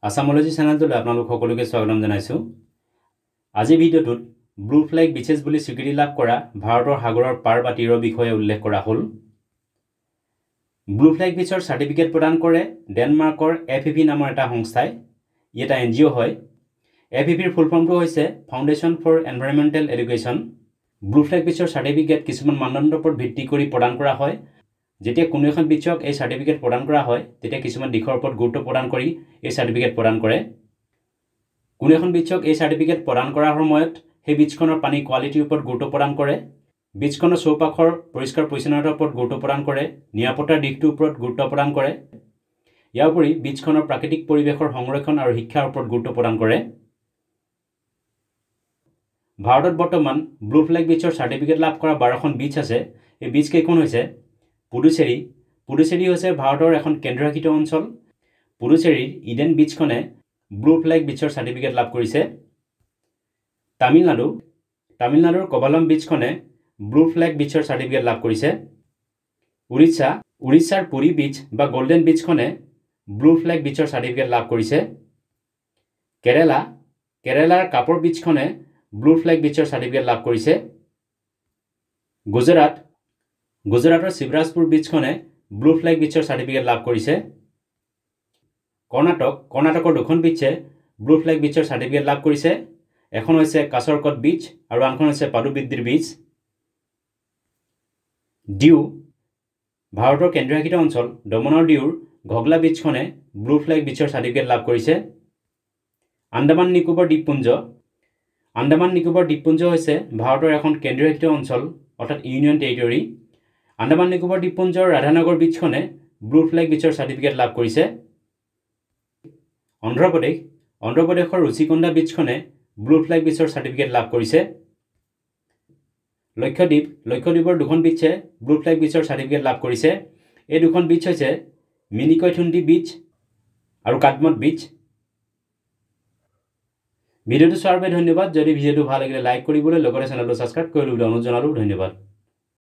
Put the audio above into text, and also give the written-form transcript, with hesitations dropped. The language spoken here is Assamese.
আসামোলজি চেনেলটোলৈ আপোনালোক সকলোকে স্বাগতম জনাইছো। আজি ভিডিঅ'টোত ব্লু ফ্লেগ বিচেছ বুলি স্বীকৃতি লাভ কৰা ভাৰতৰ সাগৰৰ পাৰ বা তীৰৰ বিষয়ে উল্লেখ কৰা হ'ল। ব্লু ফ্লেগ বিচৰ চাৰ্টিফিকেট প্ৰদান কৰে ডেনমাৰ্কৰ FEV নামৰ এটা সংস্থাই। ই এটা NGO হয়। FEVৰ ফুল ফৰ্মটো হৈছে foundation for environmental education. Blue flag বিচৰ চাৰ্টিফিকেট কিছুমান মানদণ্ডৰ ওপৰত ভিত্তি কৰি প্ৰদান কৰা হয়। যেতিয়া কোনো এখন বিচক এই চাৰ্টিফিকেট প্ৰদান কৰা হয় তেতিয়া কিছুমান দিশৰ ওপৰত গুৰুত্ব প্ৰদান কৰি এই চাৰ্টিফিকেট প্ৰদান কৰে। কোনো এখন বিচক এই চাৰ্টিফিকেট প্ৰদান কৰাৰ সময়ত সেই বিচখনৰ পানী কোৱালিটিৰ ওপৰত গুৰুত্ব প্ৰদান কৰে, বিচখনৰ চৌপাশৰ পৰিষ্কাৰ পৰিচ্ছন্নতাৰ ওপৰত গুৰুত্ব প্ৰদান কৰে, নিৰাপত্তাৰ দিশটোৰ ওপৰত গুৰুত্ব প্ৰদান কৰে। ইয়াৰ উপৰি বিচখনৰ প্ৰাকৃতিক পৰিৱেশৰ সংৰক্ষণ আৰু শিক্ষাৰ ওপৰত গুৰুত্ব প্ৰদান কৰে। ভাৰতত বৰ্তমান ব্লু ফ্লেগ বিচৰ চাৰ্টিফিকেট লাভ কৰা 12খন বিচ আছে। এই বিচ কেইখন হৈছে পুডুচেৰী। পুডুচেৰী হৈছে ভাৰতৰ এখন কেন্দ্ৰশাসিত অঞ্চল। পুডুচেৰীৰ ইডেন বিচখনে ব্লু ফ্লেগ বিচৰ চাৰ্টিফিকেট লাভ কৰিছে। তামিলনাডুৰ কবালম বিচখনে ব্লু ফ্লেগ বিচৰ চাৰ্টিফিকেট লাভ কৰিছে। উৰিষ্যাৰ পুৰী বিচ বা গোল্ডেন বিচখনে ব্লু ফ্লেগ বিচৰ চাৰ্টিফিকেট লাভ কৰিছে। কেৰেলাৰ কাপৰ বিচখনে ব্লু ফ্লেগ বিচৰ চাৰ্টিফিকেট লাভ কৰিছে। গুজৰাটৰ শিৱৰাজপুৰ বিচখনে ব্লু ফ্লেগ বিচৰ চাৰ্টিফিকেট লাভ কৰিছে। কৰ্ণাটকৰ দুখন বিচে ব্লু ফ্লেগ বিচৰ চাৰ্টিফিকেট লাভ কৰিছে। এখন হৈছে কাছৰকট বিচ আৰু আনখন হৈছে পাদুবিদ্ৰিৰ বিচ। ডিউ ভাৰতৰ কেন্দ্ৰশাসিত অঞ্চল দমন আৰু ডিউৰ ঘগলা বিচখনে ব্লু ফ্লেগ বিচৰ চাৰ্টিফিকেট লাভ কৰিছে। আন্দামান নিকোবৰ দ্বীপপুঞ্জ হৈছে ভাৰতৰ এখন কেন্দ্ৰশাসিত অঞ্চল অৰ্থাৎ ইউনিয়ন টেৰিটৰী। আন্দামান নিকোবৰ দ্বীপপুঞ্জৰ ৰাধানগৰ বিচখনে ব্লু ফ্লেগ বিচৰ চাৰ্টিফিকেট লাভ কৰিছে। অন্ধ্ৰপ্ৰদেশৰ ৰুচিকন্দা বিচখনে ব্লু ফ্লেগ বিচৰ চাৰ্টিফিকেট লাভ কৰিছে। লক্ষদ্বীপৰ দুখন বিচে ব্লু ফ্লেগ বিচৰ চাৰ্টিফিকেট লাভ কৰিছে। এই দুখন বিচ হৈছে মিনিকৈথুণ্ডি বিচ আৰু কাদমত বিচ। ভিডিঅ'টো চোৱাৰ বাবে ধন্যবাদ। যদি ভিডিঅ'টো ভাল লাগিলে লাইক কৰিবলৈ লগতে চেনেলটো ছাবস্ক্ৰাইব কৰিবলৈ অনুৰোধ জনালোঁ। ধন্যবাদ।